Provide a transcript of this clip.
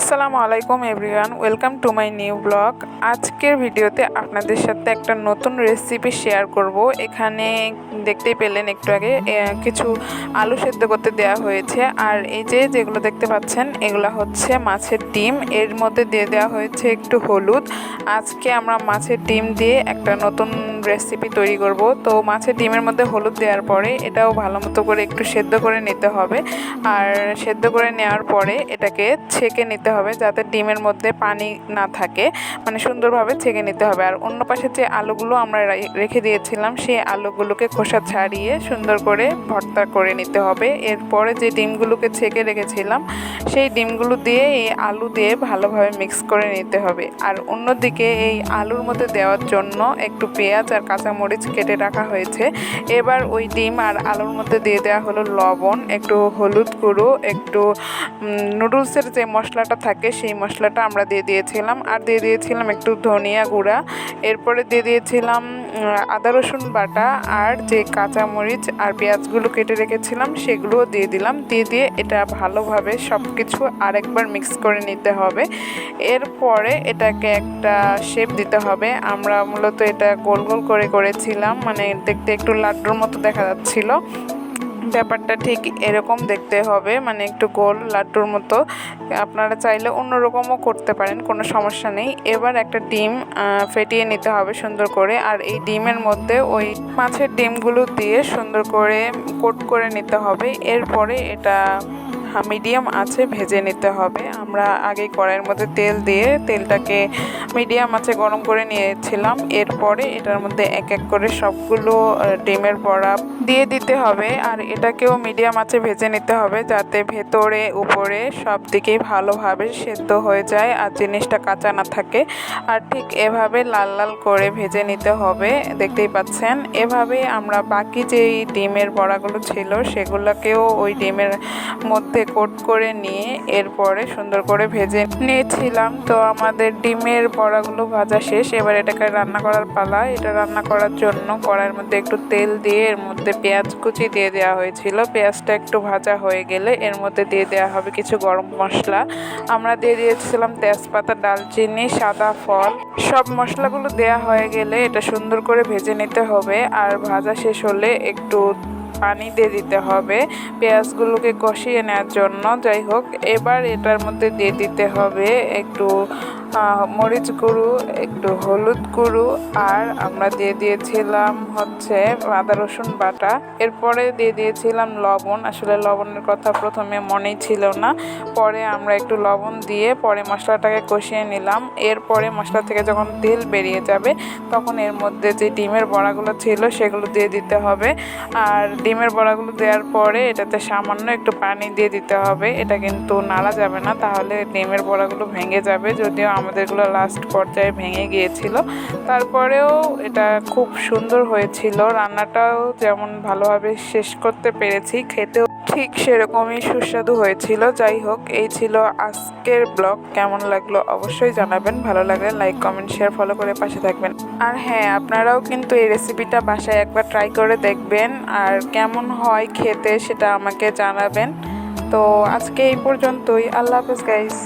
আসসালামু আলাইকুম everyone, welcome to my new blog. আজকের ভিডিওতে আপনাদের সাথে একটা নতুন রেসিপি শেয়ার করব। এখানে দেখতেই পেলেন একটু আগে কিছু আলু সেদ্ধ করতে দেওয়া হয়েছে, আর এই যেগুলো দেখতে পাচ্ছেন এগুলো হচ্ছে মাছের ডিম। এর মধ্যে দিয়ে দেওয়া হয়েছে একটু হলুদ। আজকে আমরা মাছের ডিম দিয়ে একটা নতুন রেসিপি তৈরি করব। তো মাছের ডিমের মধ্যে হলুদ দেওয়ার পরে এটাও ভালো মতো করে একটু সেদ্ধ করে নিতে হবে, আর সেদ্ধ করে নেওয়ার পরে এটাকে ছেঁকে নিতে হবে যাতে ডিমের মধ্যে পানি না থাকে, মানে সুন্দরভাবে ছেঁকে নিতে হবে। আর অন্য পাশে যে আলুগুলো আমরা রেখে দিয়েছিলাম সেই আলুগুলোকে খোসা ছাড়িয়ে সুন্দর করে ভর্তা করে নিতে হবে। এরপরে যে ডিমগুলোকে ছেঁকে রেখেছিলাম সেই ডিমগুলো দিয়ে এই আলু দিয়ে ভালোভাবে মিক্স করে নিতে হবে। আর অন্যদিকে এই আলুর মধ্যে দেওয়ার জন্য একটু পেঁয়াজ আর কাঁচামরিচ কেটে রাখা হয়েছে। এবার ওই ডিম আর আলুর মধ্যে দিয়ে দেওয়া হলো লবণ, একটু হলুদ গুঁড়ো, একটু নুডলসের যে মশলাটা থাকে সেই মশলাটা আমরা দিয়ে দিয়েছিলাম, আর দিয়ে দিয়েছিলাম একটু ধনিয়া গুঁড়া। এরপরে দিয়ে দিয়েছিলাম আদা রসুন বাটা, আর যে কাঁচামরিচ আর পেঁয়াজগুলো কেটে রেখেছিলাম সেগুলোও দিয়ে দিলাম। দিয়ে এটা ভালোভাবে সব কিছু আরেকবার মিক্স করে নিতে হবে। এরপরে এটাকে একটা শেপ দিতে হবে। আমরা মূলত এটা গোল গোল করে করেছিলাম, মানে দেখতে একটু লাড্ডুর মতো দেখা যাচ্ছিল। ব্যাপারটা ঠিক এরকম দেখতে হবে, মানে একটু গোল লাড্ডুর মতো। আপনারা চাইলে অন্যরকমও করতে পারেন, কোনো সমস্যা নেই। এবার একটা ডিম ফেটিয়ে নিতে হবে সুন্দর করে, আর এই ডিমের মধ্যে ওই মাছের ডিমগুলো দিয়ে সুন্দর করে কোট করে নিতে হবে। এরপরে এটা মিডিয়াম আঁচে ভেজে নিতে হবে। আমরা আগে কড়াইয়ের মধ্যে তেল দিয়ে তেলটাকে মিডিয়াম আঁচে গরম করে নিয়েছিলাম। এরপরে এটার মধ্যে এক এক করে সবগুলো ডিমের বড়া দিয়ে দিতে হবে, আর এটাকেও মিডিয়াম আঁচে ভেজে নিতে হবে যাতে ভেতরে উপরে সব দিকেই ভালোভাবে সেদ্ধ হয়ে যায় আর জিনিসটা কাঁচা না থাকে। আর ঠিক এভাবে লাল লাল করে ভেজে নিতে হবে, দেখতেই পাচ্ছেন। এভাবে আমরা বাকি যেই ডিমের বড়াগুলো ছিল সেগুলোকেও ওই ডিমের মধ্যে কোট করে নিয়ে এরপরে সুন্দর করে ভেজে নিয়েছিলাম। তো আমাদের ডিমের বড়াগুলো ভাজা শেষ। এবার এটাকে রান্না করার পালা। এটা রান্না করার জন্য কড়াইয়ের মধ্যে একটু তেল দিয়ে এর মধ্যে পেঁয়াজ কুচি দিয়ে দেওয়া হয়েছিল। পেঁয়াজটা একটু ভাজা হয়ে গেলে এর মধ্যে দিয়ে দেওয়া হবে কিছু গরম মশলা। আমরা দিয়ে দিয়েছিলাম তেজপাতা, দালচিনি, সাদা ফল। সব মশলাগুলো দেওয়া হয়ে গেলে এটা সুন্দর করে ভেজে নিতে হবে, আর ভাজা শেষ হলে একটু পানি দিয়ে দিতে হবে পেঁয়াজগুলোকে কষিয়ে নেওয়ার জন্য। যাই হোক, এবার এটার মধ্যে দিয়ে দিতে হবে একটু মরিচ গুঁড়ো, একটু হলুদ গুঁড়ো, আর আমরা দিয়ে দিয়েছিলাম হচ্ছে আদা রসুন বাটা। এরপরে দিয়ে দিয়েছিলাম লবণ। আসলে লবণের কথা প্রথমে মনেই ছিল না, পরে আমরা একটু লবণ দিয়ে পরে মশলাটাকে কষিয়ে নিলাম। এরপরে মশলা থেকে যখন তেল বেরিয়ে যাবে তখন এর মধ্যে যে ডিমের বড়াগুলো ছিল সেগুলো দিয়ে দিতে হবে। আর ডিমের বড়াগুলো দেওয়ার পরে এটাতে সামান্য একটু পানি দিয়ে দিতে হবে। এটা কিন্তু নাড়া যাবে না, তাহলে ডিমের বড়াগুলো ভেঙে যাবে। যদিও আমাদেরগুলো লাস্ট পর্যায়ে ভেঙে গিয়েছিল, তারপরেও এটা খুব সুন্দর হয়েছিল। রান্নাটাও যেমন ভালোভাবে শেষ করতে পেরেছি, খেতেও ঠিক সেরকমই সুস্বাদু হয়েছিল। যাই হোক, এই ছিল আজকের ব্লগ। কেমন লাগলো অবশ্যই জানাবেন। ভালো লাগলে লাইক, কমেন্ট, শেয়ার, ফলো করে পাশে থাকবেন। আর হ্যাঁ, আপনারাও কিন্তু এই রেসিপিটা বাসায় একবার ট্রাই করে দেখবেন, আর কেমন হয় খেতে সেটা আমাকে জানাবেন। তো আজকে এই পর্যন্তই। আল্লাহ হাফেজ গাইস।